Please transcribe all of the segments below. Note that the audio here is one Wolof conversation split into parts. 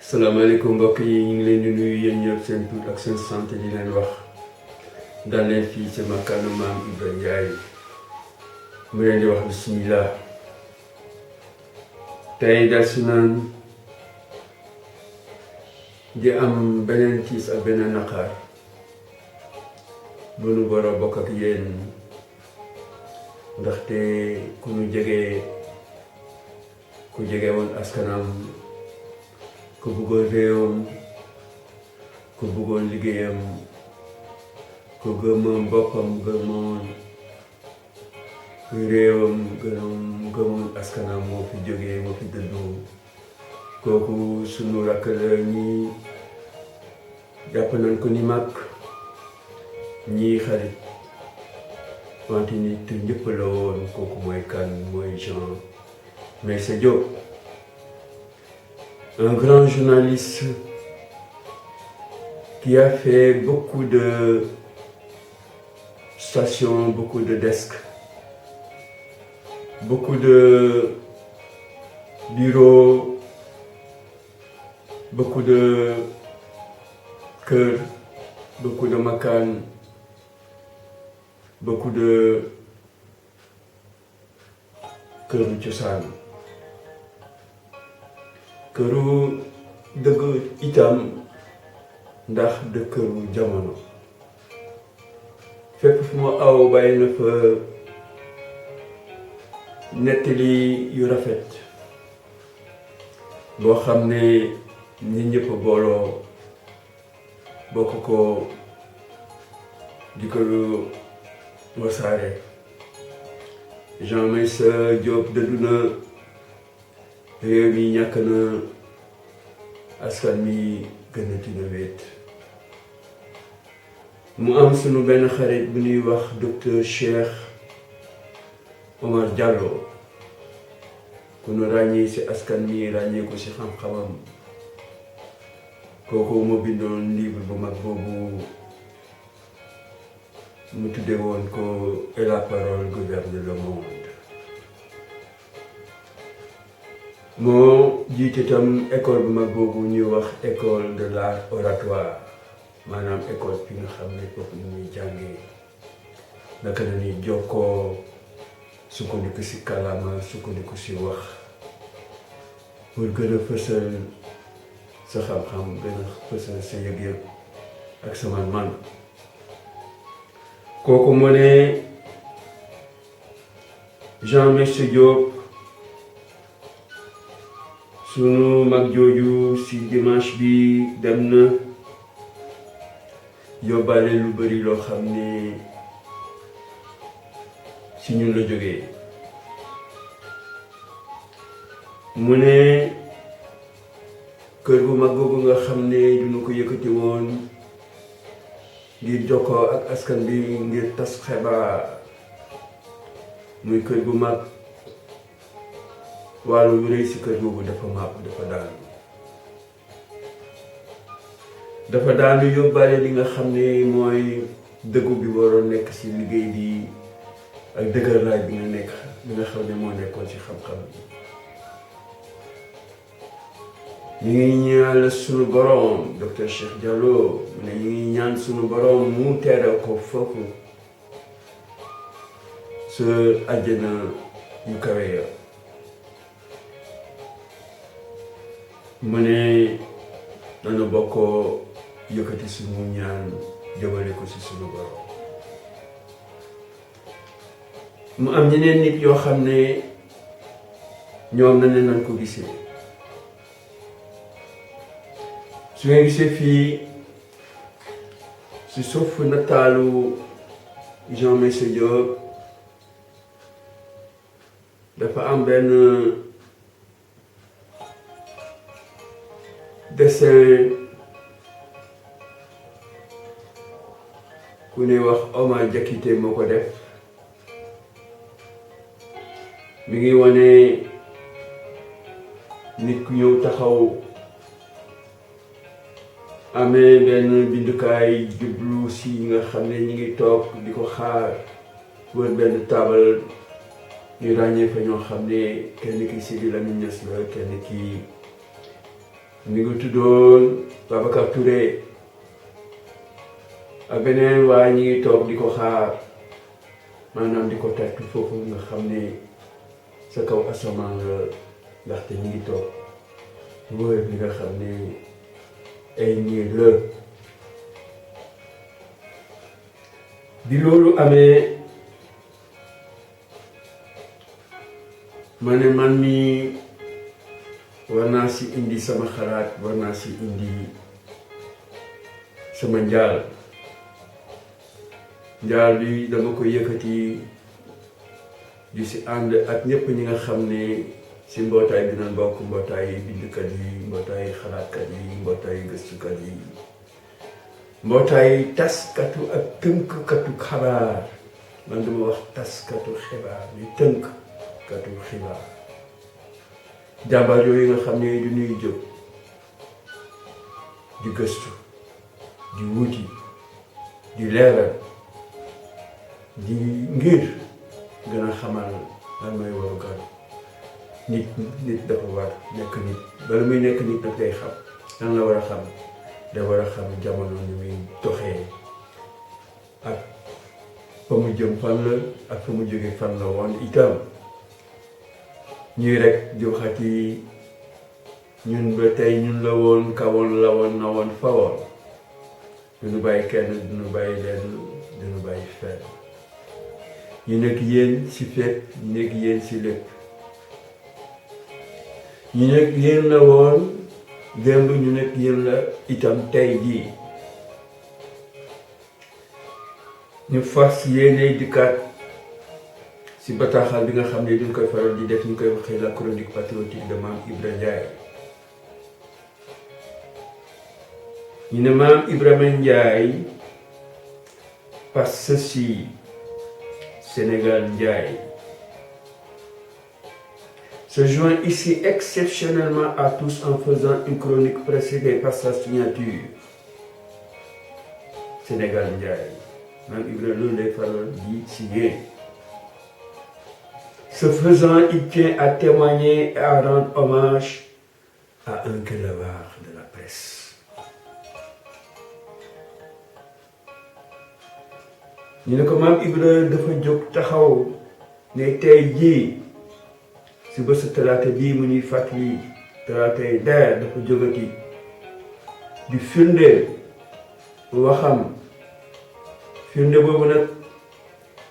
salaamaaleykum mbokk yi ñu ngi leen di nuyu yéen ñëpp seen tur ak seen sant di leen wax dal leen fii sama kàddu maam Ibra Ndiaye mu leen di wax bismillah. tey dal si naan di am beneen tiis ak beneen naqar bu nu war a bokk ak yéen ndaxte ku jege woon askanam, ku bëggoon réewam, ku bëggoon liggéeyam, ku gëmoon boppam, gëmoon réewam, gëmoon askanam moo fi jógee, moo fi dëddu. kooku sunu rakk la, ñii jàpp nañ ko ni mag, ñii xarit, wante nit ñëpp la woon. kooku mooy kan? mooy Jean Meïssa Diop, un grand journaliste qui a fait beaucoup de stations, beaucoup de desks, beaucoup de bureaux, beaucoup de cœurs, beaucoup de makan, beaucoup de këru cosaan, këru dëgg itam, ndax de këru jamono. fépp fu mu aw bàyyi na fa nettali yu rafet boo xam ne nit ñëpp booloo bokk ko di ko wasaare. Jean Meïssa Diop dëddu na, réew mi ñàkk na, askan mi gënati na wéet. mu am sunu benn xarit bu ñuy wax docteur Cheikh Omar Diallo, ku nu ràññee ci askan mi, ràññee ko ci xam-xamam. kooku moo bindoon livre bu mag boobu mu tudde woon ko Et la parole gouverne le monde. moo jiite tam école bu mag boobu ñuy wax école de l'art oratoire, maanaam école bi nga xam ne foofu la ñuy jàngee naka la ñuy jokkoo, sukkandiku ci kàllaama, sukkandiku ci wax pour gën a fësal sa xam-xam, gën a fësal sa yëg-yëg ak sa man-man. kooku moo ne Jean Meïssa Diop, sunu mag jooju ci dimanche bi dem na, yóbbaale lu bari loo xam ne ci ñun la jógee. mu ne kër bu mag googu nga xam ne duñu ko yëkkati woon ngir jokkoo ak askan bi, ngir tas xibaar, muy kër bu mag, wàllu lu rëy ci kër googu dafa màpp, dafa daanu yóbbaale li nga xam ne mooy dëggu bi waroon nekk ci liggéey bi ak dëgërlaay bi nga xam ne moo nekkoon ci xam-xam bi. ñu ngi ñaan sunu borom, docteur Cheikh Diallo mu ne ñu ngi ñaan sunu borom mu teeral ko foofu sa àjjana yu kawe ya. mu ne nanu bokkoo yëkkati sunu ñaan jëmale ko ci sunu borom. mu am ñeneen nit yoo xam ne ñoom na ne nan ko gisee. su ngeen gisee fii ci suuf nataalu Jean Meïssa Diop dafa am benn dessin ku ne wax Omar Diakité moo ko def. mi ngi wane nit ku ñëw taxaw, amee benn bindukaay, jublu si nga xam ne ñi ngi toog di ko xaar, wër benn taabal. ñu ràññee fa ñoo xam ne kenn ki Sidi Lamine Niass la, kenn ki mi ngi tuddoon Babacar Touré ak beneen waa ñi ngi toog di ko xaar maanaam di ko tàcc foofu nga xam ne sa kaw asamaan la ndaxte ñi ngi toog wër li nga xam ne ay niir la. bi loolu amee ma ne man mi war naa si indi sama xalaat, war naa si indi sama njaal bi dama ko yëkkati di si ànd ak ñëpp ñi nga xam ne si mbootaay bi nañ bokk, mbootaay bindkat yi, mbootaay xalaatkat yi, mbootaay gëstukat yi, mbootaay taskatu ak tënkkatu xabaar. man dama wax taskatu xibaar di tënkkatu xibaar. jàmbaar yooyu nga xam ne du ñuy jóg di gëstu, di wuti, di leeral, di ngir gën a xamal lan mooy warugar nit dafa war nekk nit. bala muy nekk nit daf day xam lan la war a xam. da war a xam jamono ni muy doxee ak fa mu jëm fan la ak fa mu jóge fan la woon itam. ñuy rek di waxati ñun ba tey ñun la woon, kawoon la woon, na woon, fa woon. duñu bàyyi kenn, duñu bàyyi leen, duñu bàyyi fenn. ñu nekk yéen si fépp, ñu nekk yéen si lépp. ñu nekk yéen la woon démb, ñu nekk yéen la itam tey jii. ñu fas yéene dikkaat si bataaxal bi nga xam ne duñ koy faral di def, ñu koy waxee la chronique patriotique de Mame Ibra Ndiaye. ñu ne Mame Ibrahima Ndiaye passe ceci Sénégal Ndiaye se joint ici exceptionnellement à tous en faisant une chronique précédée par sa signature Sénégal Ndiaye. Mame Ibra loolu lay faral di signer. Ce faisant, il tient à témoigner et à rendre hommage à un crevard de la presse. ñu ne ko Mame Ibra dafa jóg taxaw ne tey jii si bésu talaata bii mu ñuy fàttali talaatay der dafa jógati di firndeel waxam. firnde boobu nag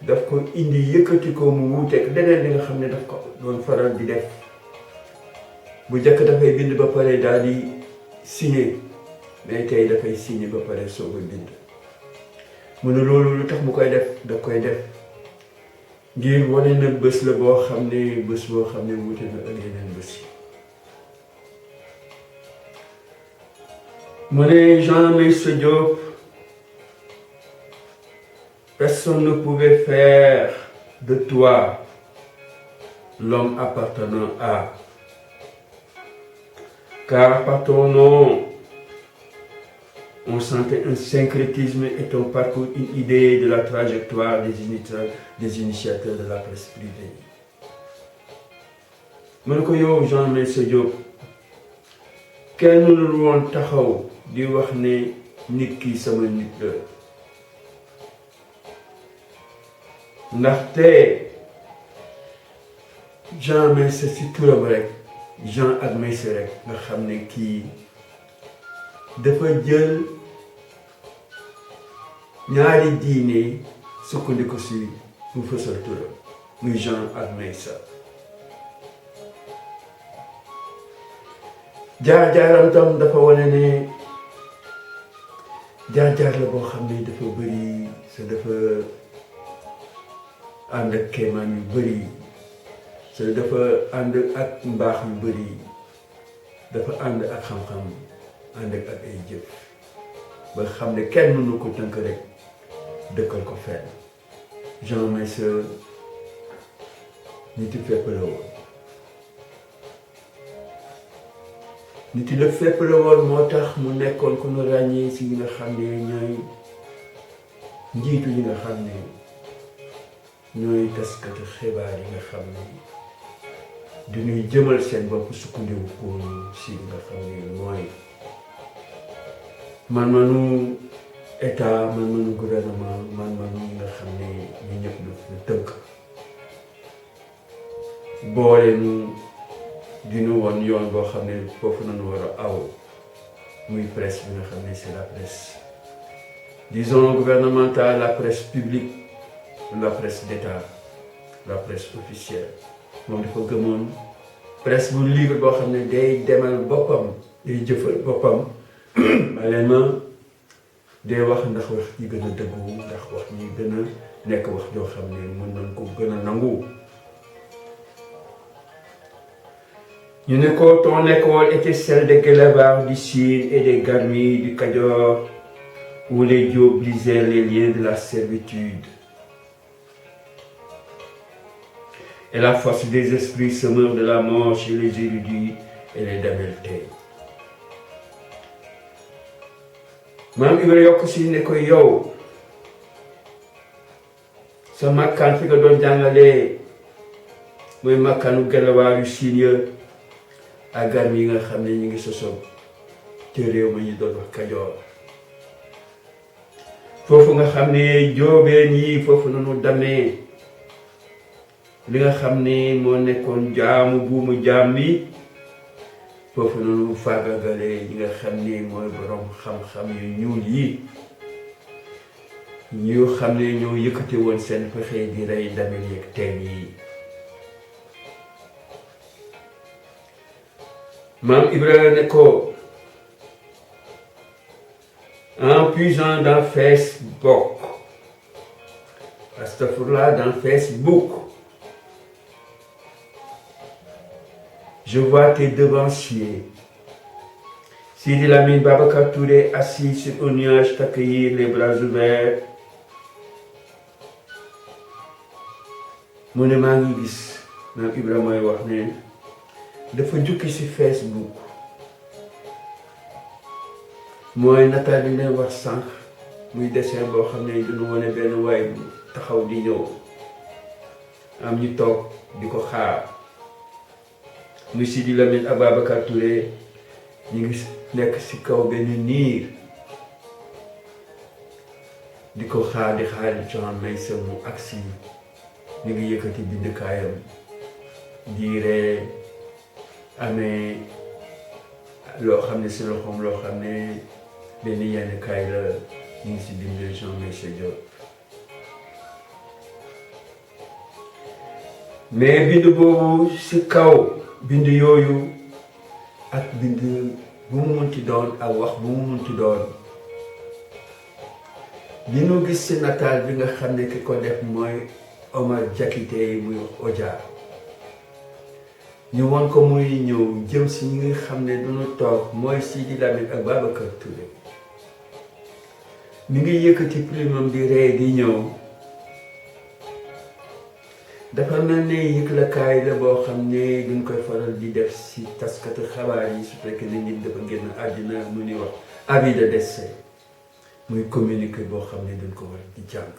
daf ko indi yëkkati ko mu wuuteeg leneen li nga xam ne daf ko doon faral di def. bu njëkk dafay bind ba pare daal di signé, mais tey dafay signé ba pare soog a bind. mu ne loolu lu tax mu koy def, daf koy def ngir wane na bés la boo xam ne bés boo xam ne wuute na ak yeneen bés yi. mu ne Jean Meïssa Diop, personne ne pouvait faire de toi l'homme appartenant à, car par ton nom, on sentait un syncrétisme et ton parcours une idée de la trajectoire des initiateurs de la presse privée. mu ne ko yow Jean Meïssa Diop, kenn mënul woon taxaw di wax ne nit ki sama nit la. ndaxte Jean Meïssa si turam rek, Jean ak Meïssa rek nga xam ne kii dafa jël ñaari diine sukkandiku si mu fësal turam muy Jean ak Meïssa. jaar-jaaram tam dafa wane ne jaar-jaar la boo xam ne dafa bëri sa dafa ànd ak kéemaan yu bëri, sa dafa ànd ak mbaax yu bëri, dafa ànd ak xam-xam, ànd ak ay jëf ba xam ne kenn mënu ko tënk rek dëkkal ko fenn. Jean Meïssa nit yi fépp la woon. nit yi la fépp la woon moo tax mu nekkoon ku ñu ràññee si ñi nga xam ne ñooy njiitu yi nga xam ne ñooy taskatu xibaar yi nga xam ne du ñuy jëmal seen bopp sukkandiku ko si nga xam ne mooy man-manu état man-manu gouvernement man-manu ñi nga xam ne ñu ñëpp lu tënk boole nu dinu woon yoon boo xam ne foofu nañu war a aw muy presse bi nga xam ne c'est la presse disons gouvernementale, la presse publique, la presse d'État, la presse officielle. moom dafa gëmoon presse bu libre boo xam ne day demal boppam day jëfal boppam maanaam day wax ndax wax yi gën a dëggu ndax wax yi gën a nekk wax joo xam ne mën nañ ko gën a nangu. ñu ne ko ton école était celle des Guelwaar du Sine et des Garmi du Kajoor, où les Diop brisaient les liens de la servitude. Et la force des esprits se meurt de la mort chez les érudits et les démeltés. Maam Ibra yokk si ne ko yow sa makkaan fi nga doon jàngalee mooy makkaanu Guelwaar yu Siin ya ak Garmi yi nga xam ne ñu ngi sosoo te réew ma ñu doon wax Kajoor. foofu nga xam ne joobeen yi foofu nañu damee li nga xam ne moo nekkoon jaamu buumu jaam bi foofu nañu faagagalee ñi nga xam ne mooy borom xam-xam yu ñuul yi ñu xam ne ñoo yëkkate woon seen pexe di rey damel yeeg teen yi. Maam Ibrahima ne ko en puisant dans Facebook, astafurlah, dans Facebook, je vois tes devanciers, Sidi Lamine Babacar Touré assis sur un nuage t'accueillir les bras ouverts. mu ne maa ngi gis Maam Ibrahima mooy wax ne dafa jukki ci Facebook mooy nataal bi leen wax sànq muy dessin boo xam ne duñu wane benn waay bu taxaw di ñëw am ñu toog di ko xaar muy Sidi Lamine Ababacar Touré ñu ngi nekk ci kaw benn niir di ko xaar di John Maysa mu agsi ñu ngi yëkkati bindkaayam di ree amee loo xam ne si loxoom loo xam ne benn yenn kaay la ñu ngi si bind Jean Maysa Diop mais bind boobu si kaw bind yooyu ak bind bu mu munti doon ak wax bu mu munti doon li ñu gis si nataal bi nga xam ne ki ko def mooy Omar Diakité muy Oja ñu won ko muy ñëw jëm si ñi nga xam ne duñu toog mooy Sidi Lamine ak Babacar Touré mi ngi yëkkati primam di ree di ñëw dafa mel ne yëglekaay la boo xam ne duñ koy faral di def si taskatu xabaar yi su fekkee ne nit dafa génn àddina mu ni wax avis de décès muy communiqué boo xam ne duñ ko war di jàng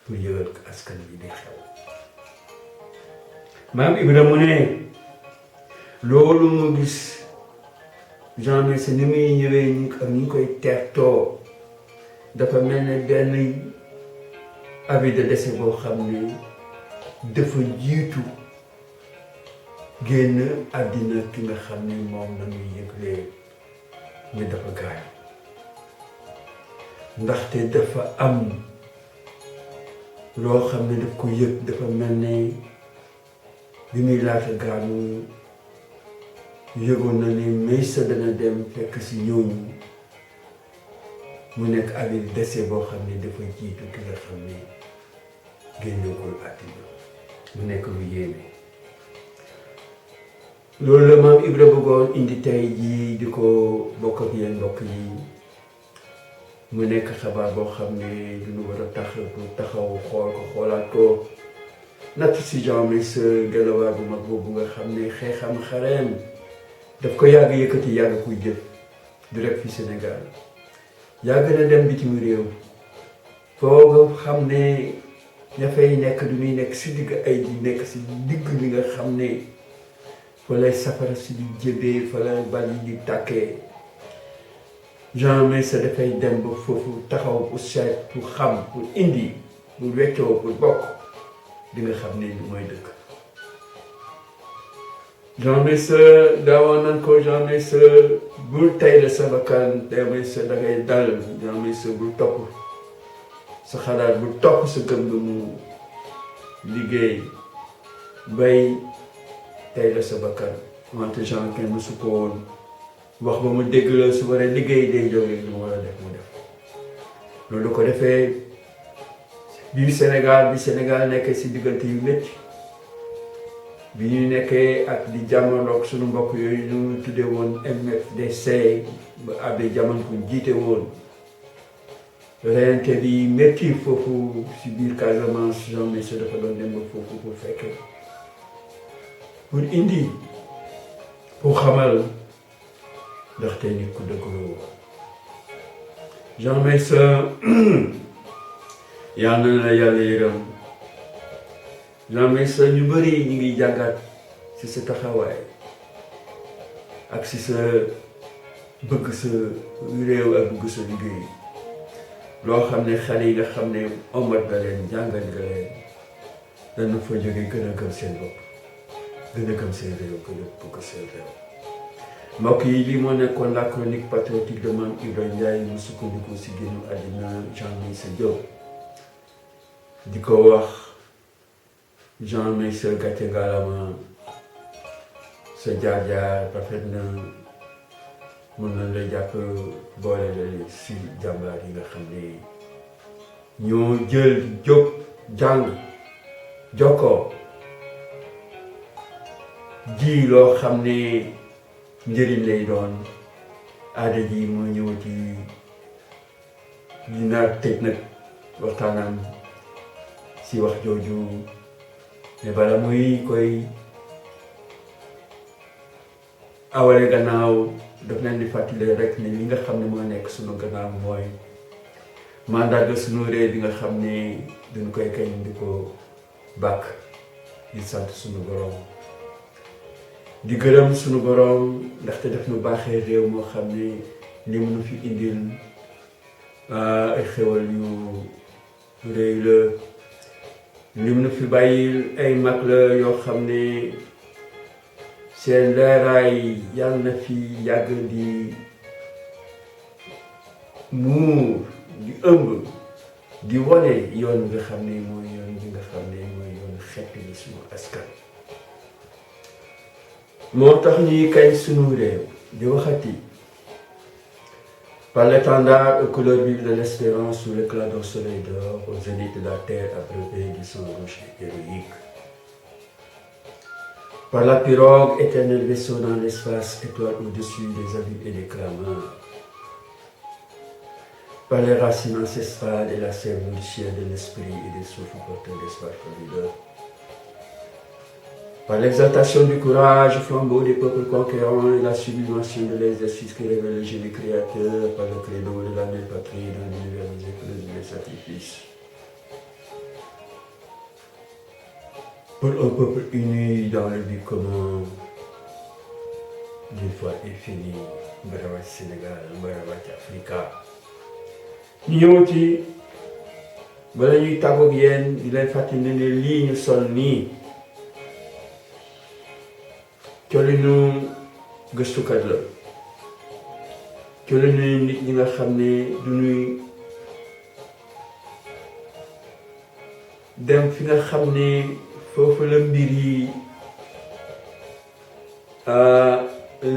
pour yëgal ko askan bi di xew. Maam Ibra mu ne loolu mu gis Jean Maysa ni muy ñëwee ak ñu koy teertoo dafa mel ne benn avis de décès boo xam ne dafa jiitu génn àddina ki nga xam ne moom la ñuy yëglee ñu dafa gaañ ndaxte dafa am loo xam ne daf ko yëg dafa mel ne bi muy laata gaañu yëgoon na ni Maysa dana dem fekk si ñooñu mu nekk avis de décès boo xam ne dafa jiitu ki nga xam ne génnagul àddina mu nekk lu yéeme loolu la Maam Ibra bëggoon indi tey jii di ko bokk ak yéen mbokk yi mu nekk xabaar boo xam ne duñu war a taxaw xool ko xoolaat ko natt si Jean Maysa Guelwaar bu mag boobu nga xam ne xeexam xareem daf ko yàgg yëkkati yàgg kuy jëf du rek fi Sénégal yàgg na dem bitim réew foo nga xam ne ña fay nekk du ñuy nekk si digg ay di nekk si digg li nga xam ne fa lay safara si di jébee fa lay bal yi di tàkkee Jean Meissa dafay dem ba foofu taxaw pour seet pour xam pour indi pour weccoo pour bokk di nga xam ne li mooy dëkk Jean Meissa daawoon nañ ko Jean Meissa bul tay la sa bakkan Jean Meissa da ngay dal Jean Meissa bul topp sa xalaat bul topp sa gëm-gëmu liggéey bay tay la sa bakkan wante Jean kenn mësu ko woon wax ba mu dégg la su waree liggéey day jógee lu mu war a def mu def loolu ko defee bi Sénégal nekkee si diggante yu métti bi ñu nekkee ak di jamonoog suñu mbokk yooyu ñu tuddee woon MFDC ba abbé jamono ko jiite woon reyante bi métti foofu si biir Casamance Jean Meissa dafa doon dem ba foofu pour fekkee pour indi pour xamal ndaxte nit ku dëgg la Jean Meissa yal na la yàlla yërëm Jean Meissa ñu bëri ñu ngi jàngat ci sa taxawaay ak ci sa bëgg sa réew ak bëgg sa liggéey loo xam ne xale yi nga xam ne omat nga leen jàngal nga leen dana fa jóge gën a gëm seen bopp gën a gëm seen réew gën a bëgg seen réew mbokk yi lii moo nekkoon la chronique patriotique de Mame Ibrahima Ndiaye mu sukkandiku si génnu àddina Jean Meissa Diop di ko wax Jean Meissa gàcce ngaalama sa jaar-jaar rafet na mën na la jàpp boole la si jàmbaar yi nga xam ne ñoo jël jóg jàng jokkoo ji loo xam ne njëriñ lay doon aada ji moo ñëw ci dina tëj nag waxtaanam si wax jooju ne bala muy koy awale gannaaw daf leen di fàttali rek ne li nga xam ne moo nekk sunu gannaaw mooy mandarga sunu réew bi nga xam ne duñ koy kañ di ko bàkk di sant sunu borom di gërëm sunu borom ndaxte daf nu baaxee réew moo xam ne li mu nu fi indil ay xewal yu réy la li mu nu fi bàyyil ay mag la yoo xam ne seen leeraay yàlla na fi yàgg di muur di ëmb di wane yoon nga xam ne mooy yoon bi nga xam ne mooy yoon xeet li sunu askan moo tax ñuy kañ sunu réew di waxati par l'étendard aux couleurs vives de l'espérance sous l'éclat d'un soleil d'or au zénith de la terre abreuvée du sang rouge héroïque par la pirogue éternel vaisseau dans l'espace étoile au-dessus des abîmes et des clameurs par les racines ancestrales et la sève nourricière de l'esprit et des souffles porteurs d'espoir formidable par l'exaltation du courage flambeau des peuples conquérants et la sublimation de l'exercice qui révèle le génie créateur par le credo de la mère patrie dans l'univers des épreuves et des sacrifices. Pour un peuple uni dans le but commun d'une fois infinie, Mbarawa Sénégal, Mbarawa Africa. ñu ñëw ci bala ñuy tàggoog yéen di leen fàttali ne lii ñu sol nii colinu gëstukat la colinu nit ñi nga xam ne du ñuy dem fi nga xam ne foofu la mbir yi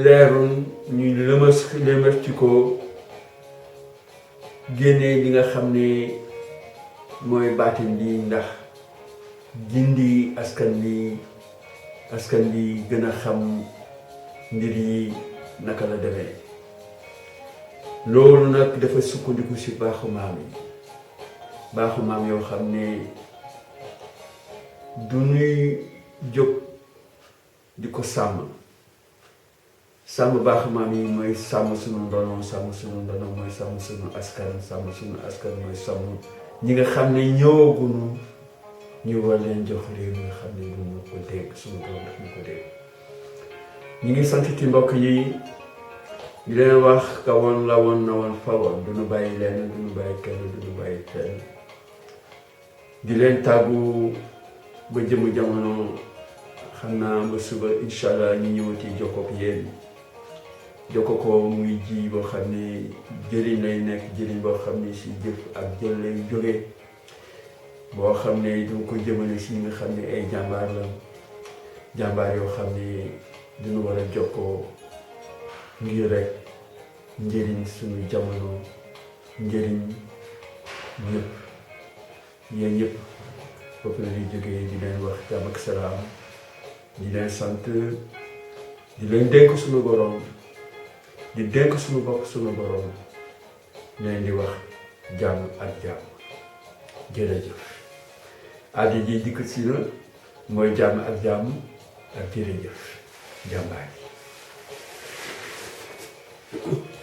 leerun ñuy lëmës ci ko génnee li nga xam ne mooy baatin bi ndax gindi askan bi gën a xam mbir yi naka la demee loolu nag dafa sukkandiku ci baaxu maam yoo xam ne du ñuy jóg di ko sàmm baaxu maam yi mooy sàmm sunu ndono mooy sàmm sunu askan mooy sàmm ñi nga xam ne ñëwaguñu ñu war leen jox réew mi nga xam ne ñu ko dégg sunu borom daf ñu ko dégg ñu ngi sant ci mbokk yi di leen wax kawoon la woon na woon fa woon duñu bàyyi leen duñu bàyyi kenn duñu bàyyi kenn di leen tàggu ba jëmu jamono xam naa ba suba incha allah ñu ñëwati jokkook yéen jokko ko muy ji boo xam ne jëriñ lay nekk jëriñ boo xam ne si jëf ak jël lay jóge boo xam ne du ko jëmale si nga xam ne ay jàmbaar la jàmbaar yoo xam ne duñu war a jokkoo ngir rek njëriñ suñu jamono njëriñ ñëpp yéen ñëpp foofu la ñuy jógee di leen wax jàmm ak salaam di leen sant di leen dénk suñu borom di dénk suñu bopp suñu borom leen di wax jàmm ak jàmm jërëjëf addi ji dikk si na mooy jàmm ak jàmm ak jërëjëf jàmbaar yi